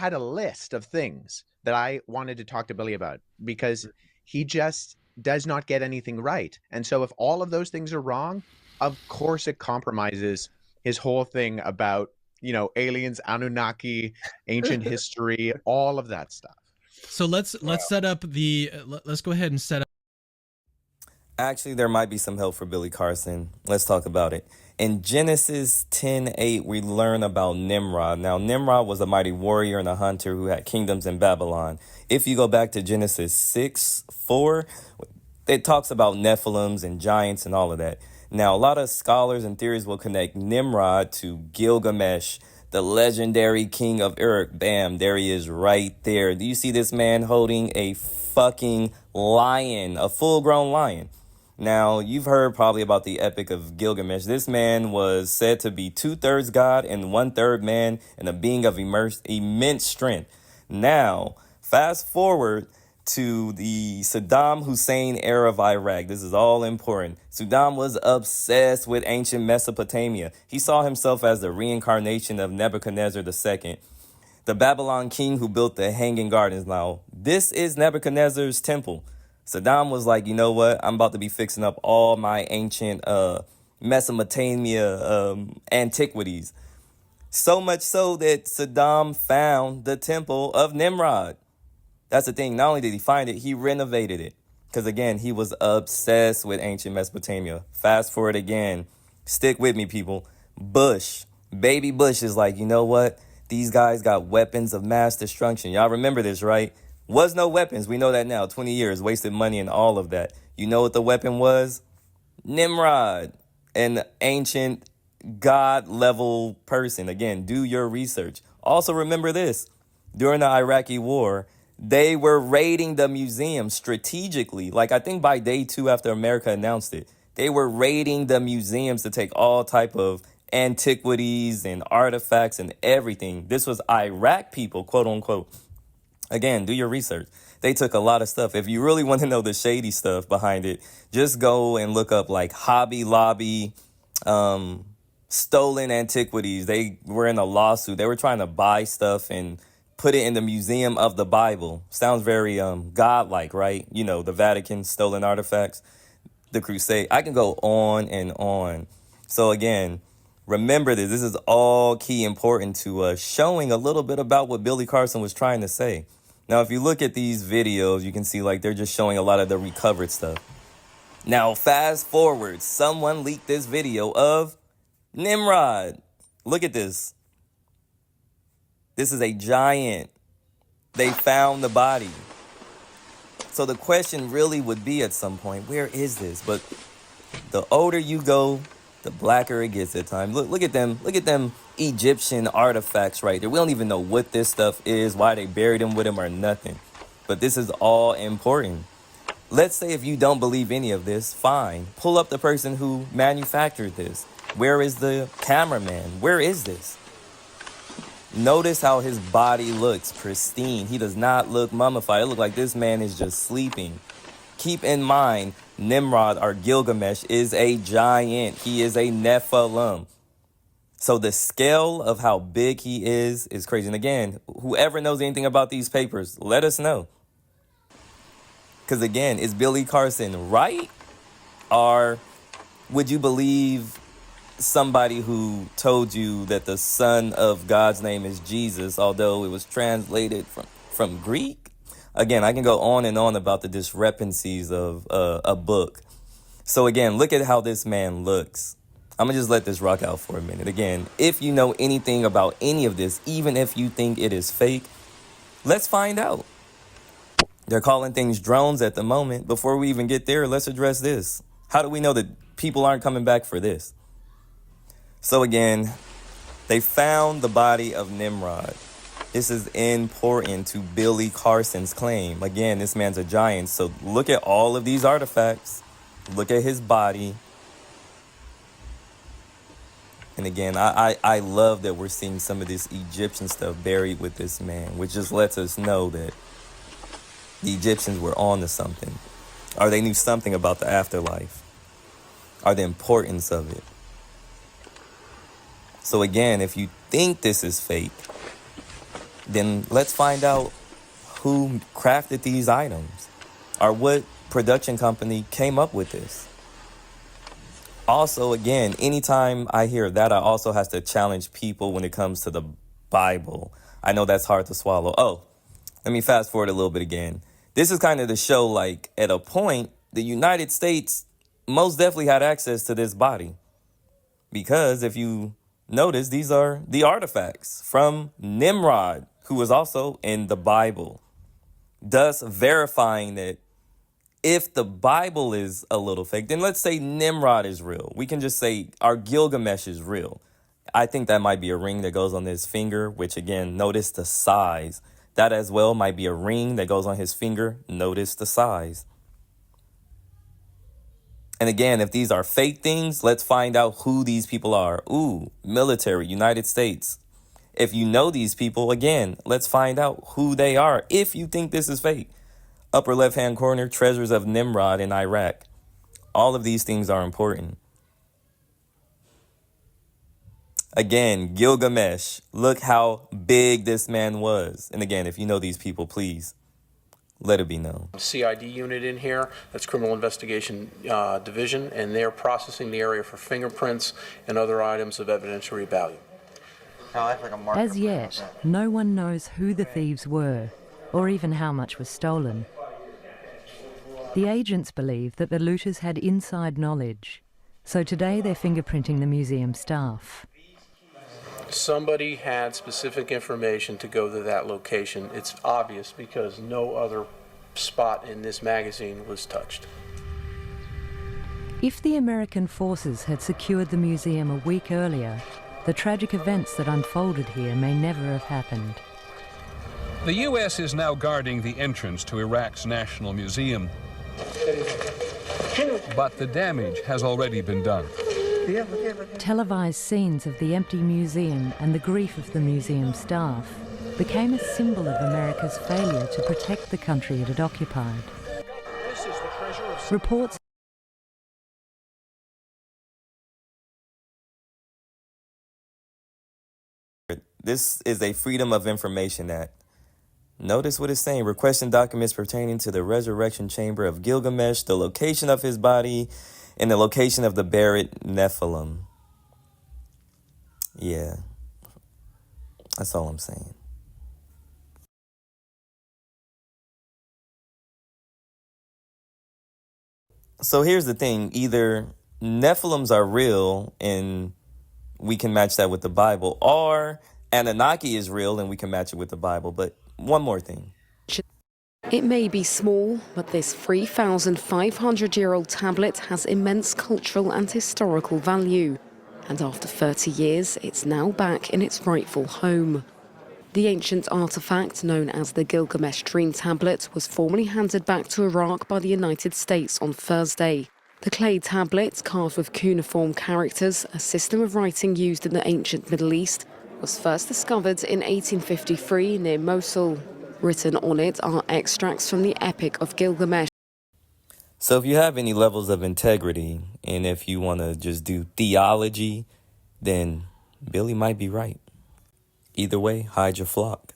had a list of things that I wanted to talk to Billy about because he just does not get anything right. And so if all of those things are wrong, of course it compromises his whole thing about, aliens, Anunnaki, ancient history, all of that stuff. So let's set up the let's go ahead and set up. Actually, there might be some help for Billy Carson. Let's talk about it. In Genesis 10:8, we learn about Nimrod. Now, Nimrod was a mighty warrior and a hunter who had kingdoms in Babylon. If you go back to Genesis 6:4, it talks about Nephilims and giants and all of that. Now, a lot of scholars and theories will connect Nimrod to Gilgamesh, the legendary king of Uruk. Bam, there he is right there. Do you see this man holding a fucking lion, a full-grown lion? Now, you've heard probably about the Epic of Gilgamesh. This man was said to be 2/3 God and 1/3 man and a being of immense strength. Now, fast forward to the Saddam Hussein era of Iraq. This is all important. Saddam was obsessed with ancient Mesopotamia. He saw himself as the reincarnation of Nebuchadnezzar II, the Babylon king who built the Hanging Gardens. Now, this is Nebuchadnezzar's temple. Saddam was like, you know what? I'm about to be fixing up all my ancient Mesopotamia antiquities. So much so that Saddam found the temple of Nimrod. That's the thing. Not only did he find it, he renovated it. Because again, he was obsessed with ancient Mesopotamia. Fast forward again. Stick with me, people. Bush. Baby Bush is like, you know what? These guys got weapons of mass destruction. Y'all remember this, right? Was no weapons. We know that now. 20 years, wasted money and all of that. You know what the weapon was? Nimrod, an ancient God-level person. Again, do your research. Also remember this. During the Iraqi war, they were raiding the museum strategically. Like, I think by day 2 after America announced it, they were raiding the museums to take all type of antiquities and artifacts and everything. This was Iraq people, quote unquote. Again, do your research. They took a lot of stuff. If you really want to know the shady stuff behind it, just go and look up like Hobby Lobby, stolen antiquities. They were in a lawsuit. They were trying to buy stuff and put it in the Museum of the Bible. Sounds very godlike, right? You know, the Vatican, stolen artifacts, the Crusade. I can go on and on. So again, remember this. This is all key important to showing a little bit about what Billy Carson was trying to say. Now, if you look at these videos, you can see like they're just showing a lot of the recovered stuff. Now, fast forward. Someone leaked this video of Nimrod. Look at this. This is a giant. They found the body. So the question really would be at some point, where is this? But the older you go, the blacker it gets at times. Look at them. Look at them Egyptian artifacts right there. We don't even know what this stuff is, why they buried them with them or nothing. But this is all important. Let's say if you don't believe any of this, fine. Pull up the person who manufactured this. Where is the cameraman? Where is this? Notice how his body looks pristine. He does not look mummified. It looks like this man is just sleeping. Keep in mind, Nimrod or Gilgamesh is a giant. He is a Nephilim. So the scale of how big he is crazy. And again, whoever knows anything about these papers, let us know. Because again, is Billy Carson right? Or would you believe somebody who told you that the son of God's name is Jesus, although it was translated from Greek? Again, I can go on and on about the discrepancies of a book. So again, look at how this man looks. I'm going to just let this rock out for a minute. Again, if you know anything about any of this, even if you think it is fake, let's find out. They're calling things drones at the moment. Before we even get there, let's address this. How do we know that people aren't coming back for this? So again, they found the body of Nimrod. This is important to Billy Carson's claim. Again, this man's a giant. So look at all of these artifacts. Look at his body. And again, I love that we're seeing some of this Egyptian stuff buried with this man, which just lets us know that the Egyptians were on to something. Or they knew something about the afterlife. Or the importance of it. So again, if you think this is fake, then let's find out who crafted these items or what production company came up with this. Also, again, anytime I hear that, I also have to challenge people when it comes to the Bible. I know that's hard to swallow. Oh, let me fast forward a little bit again. This is kind of to show, like, at a point, the United States most definitely had access to this body. Because if you notice, these are the artifacts from Nimrod, who was also in the Bible, thus verifying that if the Bible is a little fake, then let's say Nimrod is real. We can just say our Gilgamesh is real. I think that might be a ring that goes on his finger, which again, notice the size. That as well might be a ring that goes on his finger. Notice the size. And again, if these are fake things, let's find out who these people are. Ooh, military, United States. If you know these people, again, let's find out who they are if you think this is fake. Upper left-hand corner, treasures of Nimrod in Iraq. All of these things are important. Again, Gilgamesh, look how big this man was. And again, if you know these people, please let it be known. CID unit in here, that's Criminal Investigation Division, and they're processing the area for fingerprints and other items of evidentiary value. As yet, no one knows who the thieves were, or even how much was stolen. The agents believe that the looters had inside knowledge, so today they're fingerprinting the museum staff. Somebody had specific information to go to that location. It's obvious because no other spot in this magazine was touched. If the American forces had secured the museum a week earlier, the tragic events that unfolded here may never have happened. The U.S. is now guarding the entrance to Iraq's National Museum. But the damage has already been done. Televised scenes of the empty museum and the grief of the museum staff became a symbol of America's failure to protect the country it had occupied. Reports This is a Freedom of Information Act. Notice what it's saying. Requesting documents pertaining to the resurrection chamber of Gilgamesh, the location of his body, and the location of the buried Nephilim. Yeah. That's all I'm saying. So here's the thing. Either Nephilims are real and we can match that with the Bible, or Anunnaki is real and we can match it with the Bible. But one more thing. It may be small, but this 3,500-year-old tablet has immense cultural and historical value. And after 30 years, it's now back in its rightful home. The ancient artifact, known as the Gilgamesh Dream Tablet, was formally handed back to Iraq by the United States on Thursday. The clay tablet, carved with cuneiform characters, a system of writing used in the ancient Middle East, was first discovered in 1853 near Mosul. Written on it are extracts from the Epic of Gilgamesh. So if you have any levels of integrity, and if you want to just do theology, then Billy might be right. Either way, hide your flock.